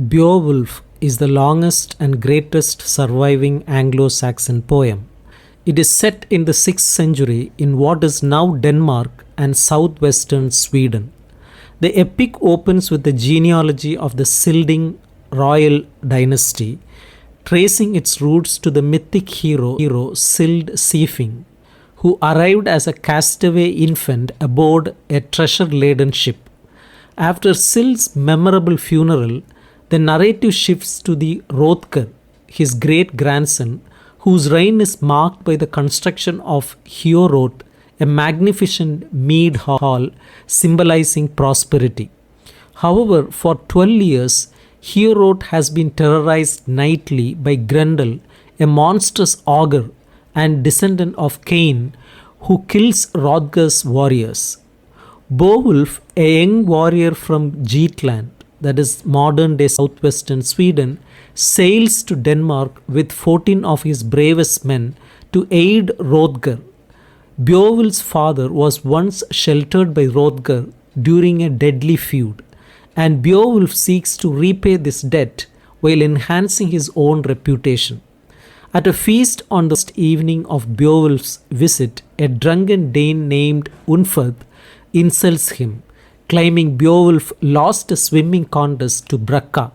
Beowulf is the longest and greatest surviving Anglo-Saxon poem. It is set in the 6th century in what is now Denmark and southwestern Sweden. The epic opens with the genealogy of the Silding royal dynasty, tracing its roots to the mythic hero Sild Seafing, who arrived as a castaway infant aboard a treasure-laden ship. After Sild's memorable funeral, the narrative shifts to the Hrothgar, his great-grandson, whose reign is marked by the construction of Heorot, a magnificent mead hall symbolizing prosperity. However, for 12 years, Heorot has been terrorized nightly by Grendel, a monstrous ogre and descendant of Cain, who kills Hrothgar's warriors. Beowulf, a young warrior from Jutland, that is modern-day southwestern Sweden, sails to Denmark with 14 of his bravest men to aid Hrothgar. Beowulf's father was once sheltered by Hrothgar during a deadly feud, and Beowulf seeks to repay this debt while enhancing his own reputation. At a feast on the first evening of Beowulf's visit, a drunken Dane named Unferth insults him, claiming Beowulf lost a swimming contest to Bracca.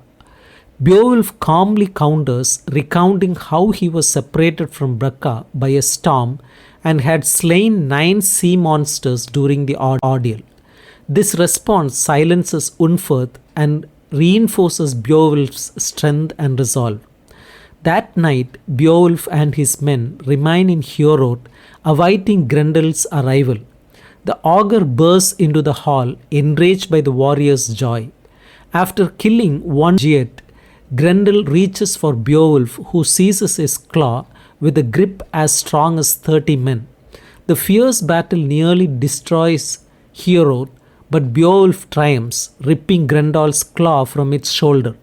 Beowulf calmly counters, recounting how he was separated from Bracca by a storm and had slain 9 sea monsters during the ordeal. This response silences Unferth and reinforces Beowulf's strength and resolve. That night, Beowulf and his men remain in Heorot, awaiting Grendel's arrival. The ogre bursts into the hall, enraged by the warriors' joy. After killing one giant, Grendel reaches for Beowulf, who seizes his claw with a grip as strong as 30 men. The fierce battle nearly destroys Heorot, but Beowulf triumphs, ripping Grendel's claw from its shoulder.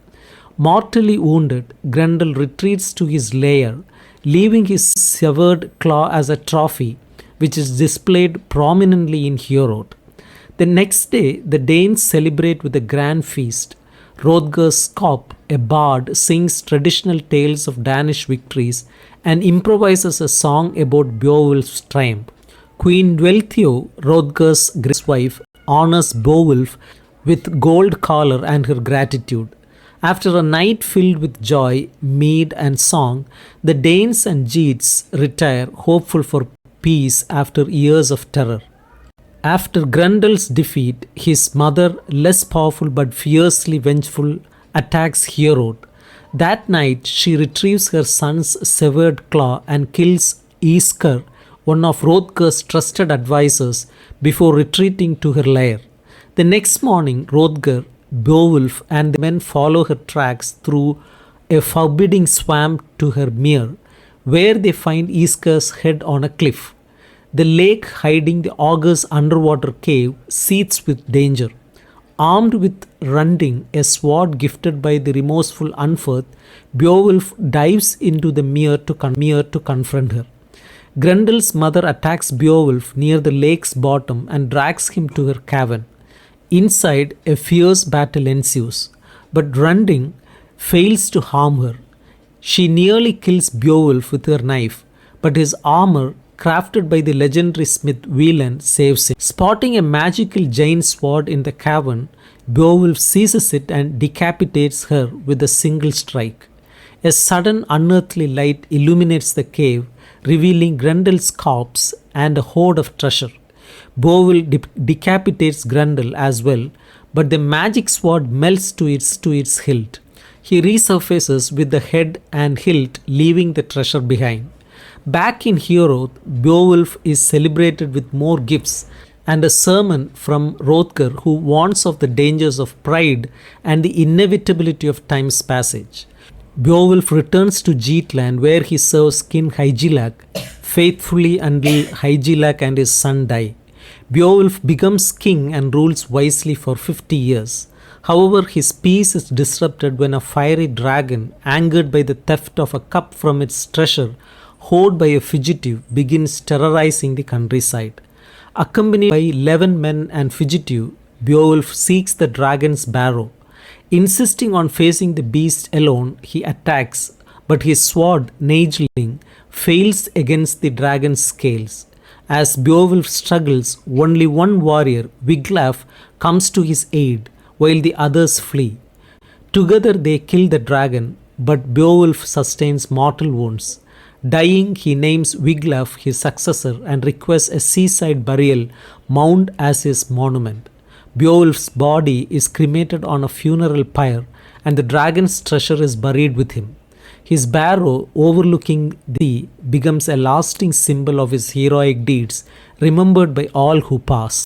Mortally wounded, Grendel retreats to his lair, leaving his severed claw as a trophy, which is displayed prominently in Heorot. The next day, the Danes celebrate with a grand feast. Hrothgar's Skop, a bard, sings traditional tales of Danish victories and improvises a song about Beowulf's triumph. Queen Dwelthio, Hrothgar's wife, honors Beowulf with gold collar and her gratitude. After a night filled with joy, mead and song, the Danes and Geats retire, hopeful for peace after years of terror. After Grendel's defeat, his mother, less powerful but fiercely vengeful, attacks Heorot. That night, she retrieves her son's severed claw and kills Iskar, one of Hrothgar's trusted advisors, before retreating to her lair. The next morning, Hrothgar, Beowulf, and the men follow her tracks through a forbidding swamp to her mere, where they find Iskar's head on a cliff. The lake hiding the ogre's underwater cave seethes with danger. Armed with Runding, a sword gifted by the remorseful Unferth, Beowulf dives into the mere to confront her. Grendel's mother attacks Beowulf near the lake's bottom and drags him to her cavern. Inside, a fierce battle ensues, but Runding fails to harm her. She nearly kills Beowulf with her knife, but his armor, crafted by the legendary smith Wieland, saves him. Spotting a magical giant sword in the cavern, Beowulf seizes it and decapitates her with a single strike. A sudden unearthly light illuminates the cave, revealing Grendel's corpse and a hoard of treasure. Beowulf decapitates Grendel as well, but the magic sword melts to its hilt. He resurfaces with the head and hilt, leaving the treasure behind. Back in Heorot, Beowulf is celebrated with more gifts and a sermon from Hrothgar, who warns of the dangers of pride and the inevitability of time's passage. Beowulf returns to Jutland, where he serves King Hygelac faithfully until Hygelac and his son die. Beowulf becomes king and rules wisely for 50 years. However, his peace is disrupted when a fiery dragon, angered by the theft of a cup from its treasure, hoard by a fugitive, begins terrorizing the countryside. Accompanied by 11 men and fugitive, Beowulf seeks the dragon's barrow. Insisting on facing the beast alone, he attacks, but his sword, Nageling, fails against the dragon's scales. As Beowulf struggles, only one warrior, Wiglaf, comes to his aid, while the others flee. Together they kill the dragon, but Beowulf sustains mortal wounds. Dying, he names Wiglaf his successor and requests a seaside burial mound as his monument. Beowulf's body is cremated on a funeral pyre, and the dragon's treasure is buried with him. His barrow overlooking the becomes a lasting symbol of his heroic deeds, remembered by all who pass.